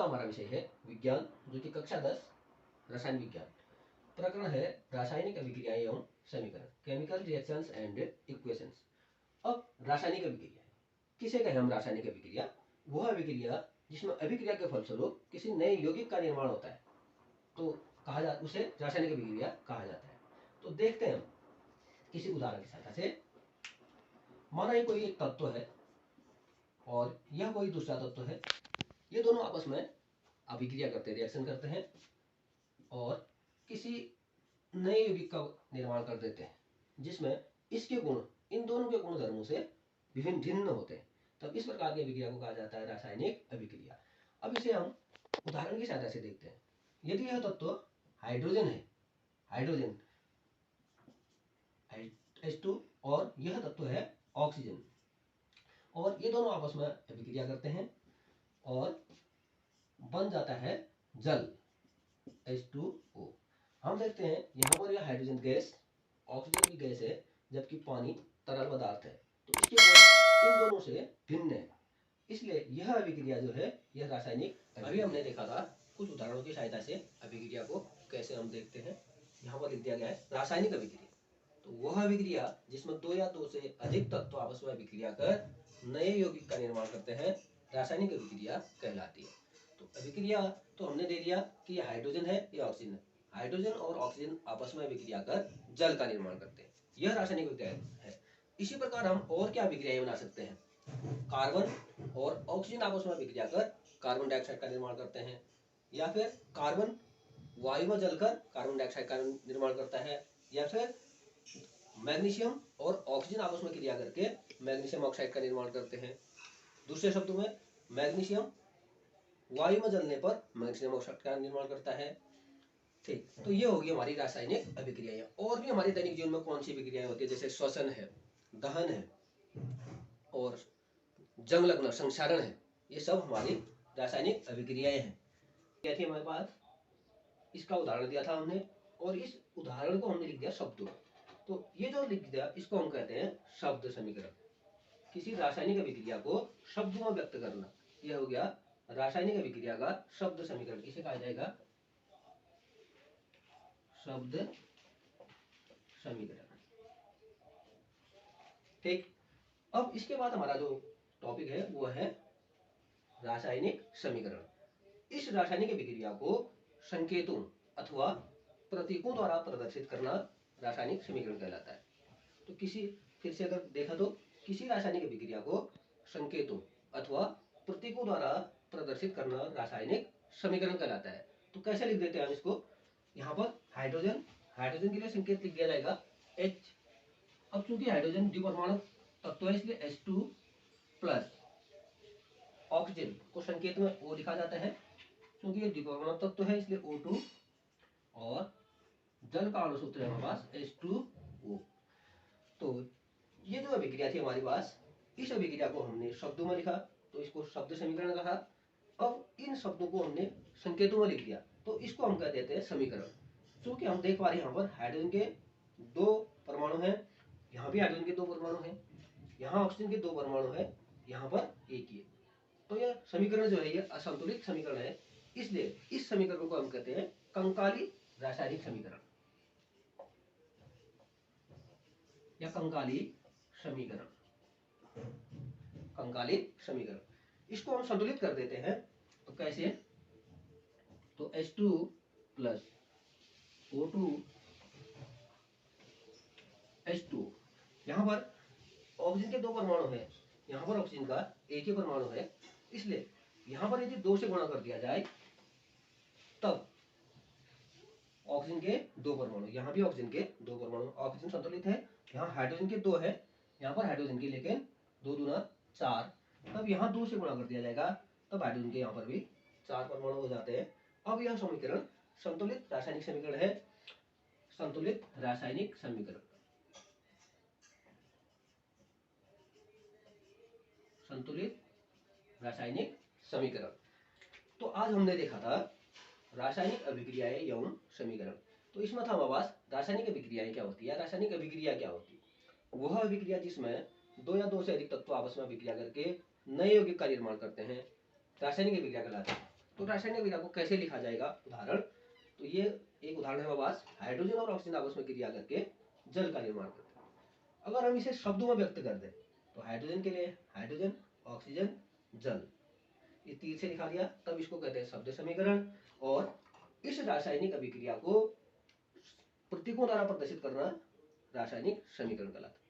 हमारा विषय है विज्ञान, जो कि कक्षा 10 रसायन विज्ञान। प्रकरण है रासायनिक अभिक्रियाएं एवं समीकरण, केमिकल रिएक्शंस एंड इक्वेशंस। अब रासायनिक अभिक्रिया किसे कहें हम? रासायनिक अभिक्रिया वह अभिक्रिया जिसमें अभिक्रिया के फलस्वरूप किसी नए यौगिक का निर्माण होता है, तो उसे रासायनिक अभिक्रिया कहा जाता है। तो देखते हैं हम किसी उदाहरण की सहायता से। माना ये कोई एक तत्व है और यह कोई दूसरा तत्व है, ये दोनों आपस में अभिक्रिया करते हैं, रिएक्शन करते हैं और किसी नए यौगिक का निर्माण कर देते हैं, जिसमें इसके गुण इन दोनों के गुण धर्मों से भिन्न होते हैं। तब इस प्रकार की अभिक्रिया को कहा जाता है रासायनिक अभिक्रिया। अब इसे हम उदाहरण की सहायता से देखते हैं। यदि यह तत्व हाइड्रोजन है, हाइड्रोजन H2, और यह तत्व है ऑक्सीजन, और ये दोनों आपस में अभिक्रिया करते हैं और बन जाता है जल H2O। हम देखते हैं यहाँ पर यह हाइड्रोजन गैस ऑक्सीजन की गैस है, जबकि पानी तरल पदार्थ है, तो इसके गुण इन दोनों से भिन्न है, इसलिए यह अभिक्रिया जो है यह रासायनिक। अभी हमने देखा था कुछ उदाहरणों की सहायता से अभिक्रिया को कैसे हम देखते हैं। यहाँ पर लिख दिया गया है रासायनिक अभिक्रिया, तो वह अभिक्रिया जिसमें दो या दो से अधिक तत्व आपस में अभिक्रिया कर नए यौगिक का निर्माण करते हैं, रासायनिक अभिक्रिया कहलाती है। तो अभिक्रिया तो हमने दे दिया कि यह हाइड्रोजन है, यह ऑक्सीजन है। हाइड्रोजन और ऑक्सीजन आपस में अभिक्रिया कर जल का निर्माण करते हैं, यह रासायनिक अभिक्रिया है। इसी प्रकार हम और क्या अभिक्रियाएं बना सकते हैं? कार्बन और ऑक्सीजन आपस में अभिक्रिया कर कार्बन डाइऑक्साइड का निर्माण करते हैं, या फिर कार्बन वायु में जलकर कार्बन डाइऑक्साइड का निर्माण करता है, या फिर मैग्नीशियम और ऑक्सीजन आपस में क्रिया करके मैग्नीशियम ऑक्साइड का निर्माण करते हैं। दूसरे शब्दों में मैग्नीशियम वायु में जलने पर मैग्नीशियम ऑक्साइड का निर्माण करता है। ठीक, तो ये होगी हमारी रासायनिक अभिक्रियाएं। और भी हमारे दैनिक जीवन में कौन सी अभिक्रियाएं होती है? जैसे श्वसन है, दहन है और जंग लगना, संक्षारण है, ये सब हमारी रासायनिक अभिक्रियाएं हैं। क्या थी हमारे पास? इसका उदाहरण दिया था हमने, और इस उदाहरण को हमने लिख दिया शब्दों। तो ये जो लिख दिया इसको हम कहते हैं शब्द समीकरण। किसी रासायनिक अभिक्रिया को शब्दों में व्यक्त करना, यह हो गया रासायनिक अभिक्रिया का शब्द समीकरण। इसे कहा जाएगा शब्द समीकरण। ठीक, अब इसके बाद हमारा जो टॉपिक है वो है रासायनिक समीकरण। इस रासायनिक अभिक्रिया को संकेतों अथवा प्रतीकों द्वारा प्रदर्शित करना रासायनिक समीकरण कहलाता है। तो फिर से अगर देखा तो किसी रासायनिक अभिक्रिया को संकेतों अथवा प्रतीकों द्वारा प्रदर्शित करना रासायनिक समीकरण कहलाता है। तो कैसे लिख देते हैं हम इसको? यहाँ पर हाइड्रोजन के लिए संकेत लिख दिया जाएगा H। अब चूंकि हाइड्रोजन द्विपरमाणु तत्व है, इसलिए H2 प्लस। ऑक्सीजन को संकेत में O लिखा जाता है, क्योंकि ये द्विपरमाणु तत्व है, इसलिए O2। और जल का अणु सूत्र है हमारे पास H2O। तो ये जो अभिक्रिया थी हमारे पास, इस अभिक्रिया को हमने शब्दों में लिखा, तो इसको शब्द समीकरण कहा। अब इन शब्दों को हमने संकेतों में लिख दिया, तो इसको हम कह देते हैं समीकरण। क्योंकि हम देख पा रहे हैं यहाँ पर हाइड्रोजन के 2 परमाणु हैं, यहाँ भी हाइड्रोजन के 2 परमाणु हैं, यहाँ ऑक्सीजन के 2 परमाणु है, यहाँ पर एक ही है। तो यह समीकरण जो है ये असंतुलित समीकरण है, इसलिए इस समीकरण को हम कहते हैं कंकाली रासायनिक समीकरण या कंकाली समीकरण। कंकाली समीकरण, इसको हम संतुलित कर देते हैं। तो कैसे? तो H2 प्लस O2 H2, यहाँ पर ऑक्सीजन के 2 परमाणु है, यहाँ पर ऑक्सीजन का एक ही परमाणु है, इसलिए यहाँ पर यदि 2 से गुणा कर दिया जाए तब ऑक्सीजन के 2 परमाणु, यहाँ भी ऑक्सीजन के 2 परमाणु, ऑक्सीजन संतुलित है, यहाँ हाइड्रोजन के 2 है, यहाँ पर हाइड्रोजन के लेकिन 2 दूना 4, तब यहाँ 2 से गुणा कर दिया जाएगा, तब हाइड्रोजन के यहाँ पर भी 4 परमाणु हो जाते हैं। अब यह समीकरण संतुलित रासायनिक समीकरण है, संतुलित रासायनिक समीकरण, संतुलित रासायनिक समीकरण। तो आज हमने देखा था रासायनिक अभिक्रियाएं एवं समीकरण। तो इसमें था हमारे पास रासायनिक अभिक्रियाएं क्या होती है, रासायनिक अभिक्रिया क्या होती है? वह अभिक्रिया जिसमें 2 या 2 से अधिक तत्व आपस में अभिक्रिया करके नए यौगिक का निर्माण करते हैं, रासायनिक अभिक्रिया कहलाती है। तो रासायनिक अभिक्रिया को कैसे लिखा जाएगा, उदाहरण, तो ये एक उदाहरण है हमारे पास, हाइड्रोजन और ऑक्सीजन आपस में क्रिया करके जल का निर्माण करते हैं। अगर हम इसे शब्दों में व्यक्त कर दें तो हाइड्रोजन के लिए हाइड्रोजन, ऑक्सीजन, जल, ये तीर से लिखा दिया, तब इसको कहते हैं शब्द समीकरण। और इस रासायनिक अभिक्रिया को प्रतीकों द्वारा प्रदर्शित करना रासायनिक समीकरण कहलाता है।